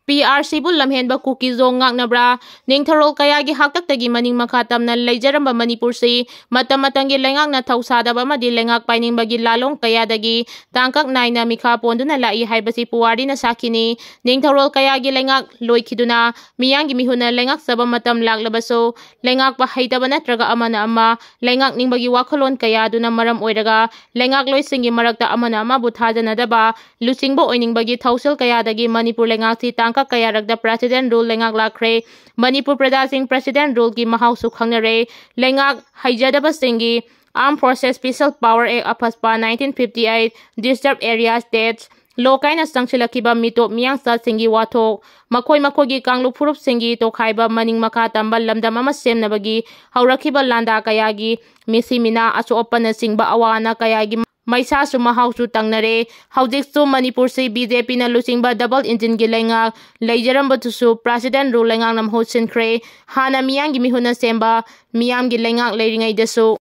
PRC bu lamhenba Kuki zo ngaknabra ningtharol kayagi haktaktagi maning makha tamna leijaramba Manipur si matamatangi lengakna thausadaba amadi lengak painingbagi lalong kayadagi tangkak naina mikha ponduna lai haibasi puwari na sakini ningtharol kayagi lengak loikhiduna miyangi mihuna lengak saba matam laklabaso lengak pa haitaba natraga amana ama lengak ningbagi wakholon kayaduna maram oiraga lengak loisingi marakta amana ama buthajanadaba lusingbo oiningbagi thausil kayadagi Manipur lengak si kaya ragda President rule lengak lakre Manipur Prada Singh President rule ki mahau su khangnare lengak haijadaba singi Armed Forces Special Power Act apaspa 1958 disturbed area states lokaina sangsilakiba mito miyang sa singi wathok makoi makogi kanglu phurup singi to khaiba maning makha tambal lamdam ama semnabagi haurakiba landa kayagi misimina aso opana singba awana kayagi Maisa su mahau su tangnare haujik su Manipur si BJP na lusingba double engine gi lengak leijaramba tu su President rule lengak nam ho sinkre hana miyang gi mihuna semba miyam gi lengak leiringai desu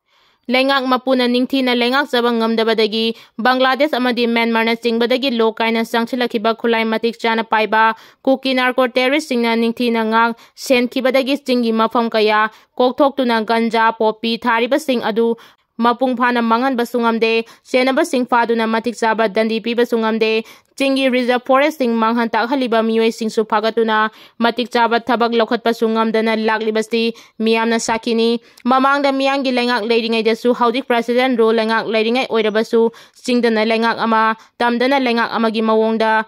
lengak mapuna ningthi na lengak sabang ngamdabadagi Bangladesh amadi Myanmar na singbadagi lokaina sangsilakiba khulai matik chana paiba Kuki narco terrorist singna ningthi na ngak senkibadagi singi mafam kaya kokthok tuna ganja popi thariba sing adu Mapung phana mangan basungamde senaba sing faduna matik chaba dandi pi basungamde chingi reserve forest sing manghan takhaliba mioi sing su phagatuna matik chaba thabak lokhat pasungamdana laglibasti miyamna sakini mamangda miyangi lengak leiringai desu haudik President rule lengak leiringai oirabasu singdana lengak ama tamdana lengak amagi mawongda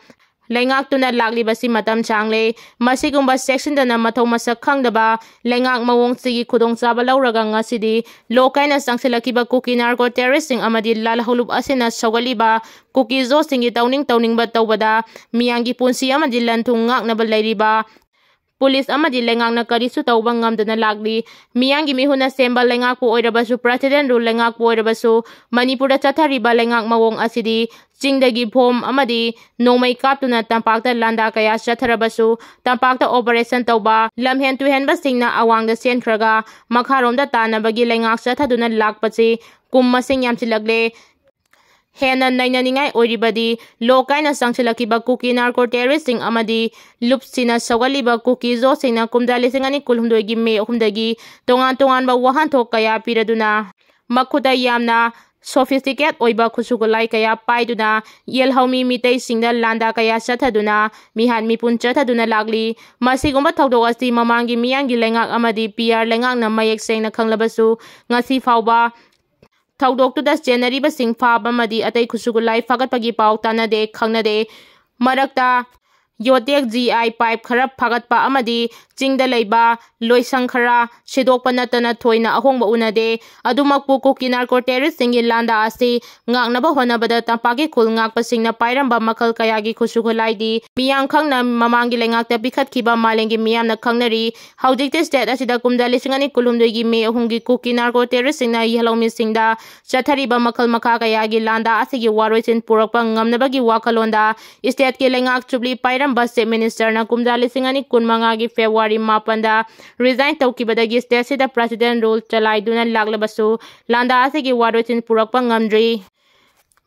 lengak tuna laglibasi matam changle masigumba section dana mathau masak khangdaba lengak mawong sigi khudong chaba lauraga ngasidi lokaina sangsilakiba Kuki narco terrorist sing amadi lalholub asena sogaliba Kuki zo singi tawning ba tawbada miyangi punsi amadi lanthung ngaknaba leiriba Police amadi lengak na karisu tawba ngamdana lagli miyangi mihuna semba lengak pu oirabasu President rule lengak pu oirabasu Manipura chathariba lengak mawong asidi chingdagi phom amadi nomai kaptuna tampakta landa kaya chatharabasu tampakta operation tawba lamhen tuhenba singna awangda senkhraga makharomda tanabagi lengak chathaduna lakpachi kumma sing yamchilagle Hena nainaningai oiribadi lokaina sangsilakiba Kuki narco terrorist sing amadi lupsina sogaliba Kuki zo singna kumdali singani kulhumdoigi me ohumdagi tongan ba wahan thok kaya piraduna makhuda yamna sophisticated oiba khusugulai kaya paiduna yelhaumi mitei singda landa kaya chathaduna mihan mipun chathaduna lagli masigumba thodok asi mamangi miyangi lengak amadi PR lengak na mayek sengna khanglabasu ngasi fauba Thaudok tu das January ba sing fa ba madi atai khusugulai fagat pagi pau tanade khangnade marakta yotek GI pipe kharap fagat pa amadi chingda leiba loisang khara sidok panatana thoina ahongba unade adumakpu Kuki narco terrorist singi landa asi ngaknaba honabada tampagi khul ngakpa singna pairamba makal kayagi khusugulai di miyang khangna mamangi lengakta bikhat khiba malengi miyamna khangnari haujikte state asida kumdali singani kulumdoigi me ahungi Kuki narco terrorist singna yihalomi singda chathariba makal makha kayagi landa asigi waroisin purakpa ngamnabagi wakalonda state ke lengak chubli pairamba state minister na kumdali singani kunmanga gi February mapanda resign tawkibadagi state sida President rule chalaiduna laglabasu landa asigi waroisin purakpa ngamdri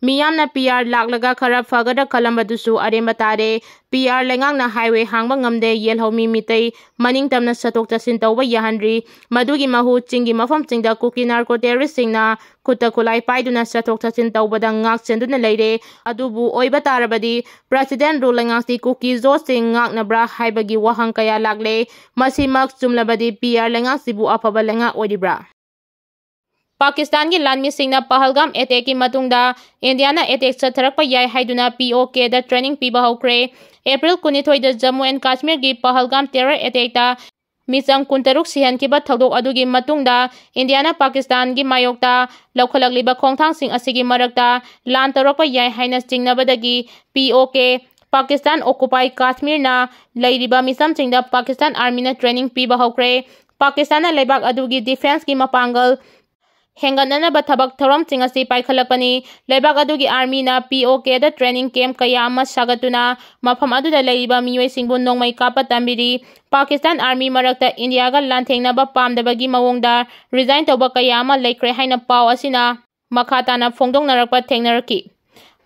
Miyamna PR laklaga khara fagada kalambadusu aremba tare PR lengakna highway hangba ngamde yelhomi mitei maning tamna satok chasin tawba yahandri madugi mahu chingi mafam chingda Kuki narco terrorist singna khutta khulai paiduna satok chasin tawbada ngak senduna leire adubu oiba tarabadi President rule lengakti Kuki zo sing ngakna bra haibagi wahang kaya lagle masimak chumlabadi PR lengak-sibu afaba lengak oiribra Pakistan ki lanmi singna Pahalgam attack ki matungda India na attack chatharakpa yai haiduna POK da training piba hokre April 19 da Jammu and Kashmir ki Pahalgam terror attack ta misang kuntaruk sihan kiba thodok adugi matungda India na Pakistan ki mayokta laukhalakliba khongthang sing asigi marakta lan tarokpa yai haina chingnabadagi POK Pakistan occupy Kashmir na leiriba misam chingda Pakistan army na training piba hokre Pakistan na lebak adugi defense ki mapangal Henganana ba thabak thorom chingasi paikhalakpani lebak adugi army na POK da training camp kaya ama sagatuna mafam aduda leiba mioi singbu nongmai kapa tambiri Pakistan army marakta India ga lanthengna ba pamdabagi mawongda resign toba kaya ama leikre haina paw asina makhatana phongdong narakpa thengnaraki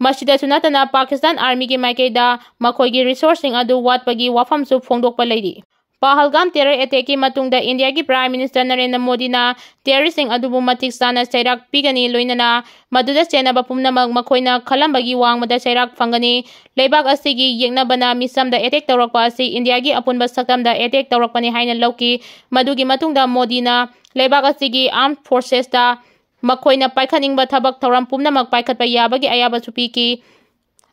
Masidasु natana Pakistan Army gi maikaida makhoi resourcing adu watpagi wafamsu phongdokpa leiri. Pahalgam terror attack ki matungda India ki Prime Minister Narendra Modi na terroristing adubu matik sana sairak pigani loinana maduda chenaba pumnamak makhoina khalambagi wangmada sairak fangani leibak asigi yeknabana misamda attack tawrakpa asi India gi apunba saktamda attack tawrakpani haina lauki madugi matungda Modi na leibak asigi armed forces da makhoina paikhaningba thabak thauram pumnamak paikhatpa yabagi ayaba supiki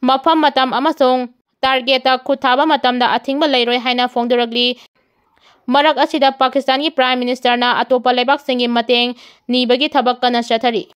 mafam matam amasong targeta kuthaba matamda athingba leiroi haina phongdoragli. Marak asida Pakistan ki Prime Minister na atopa leibak singi mateng nibagi thabak kana chathari.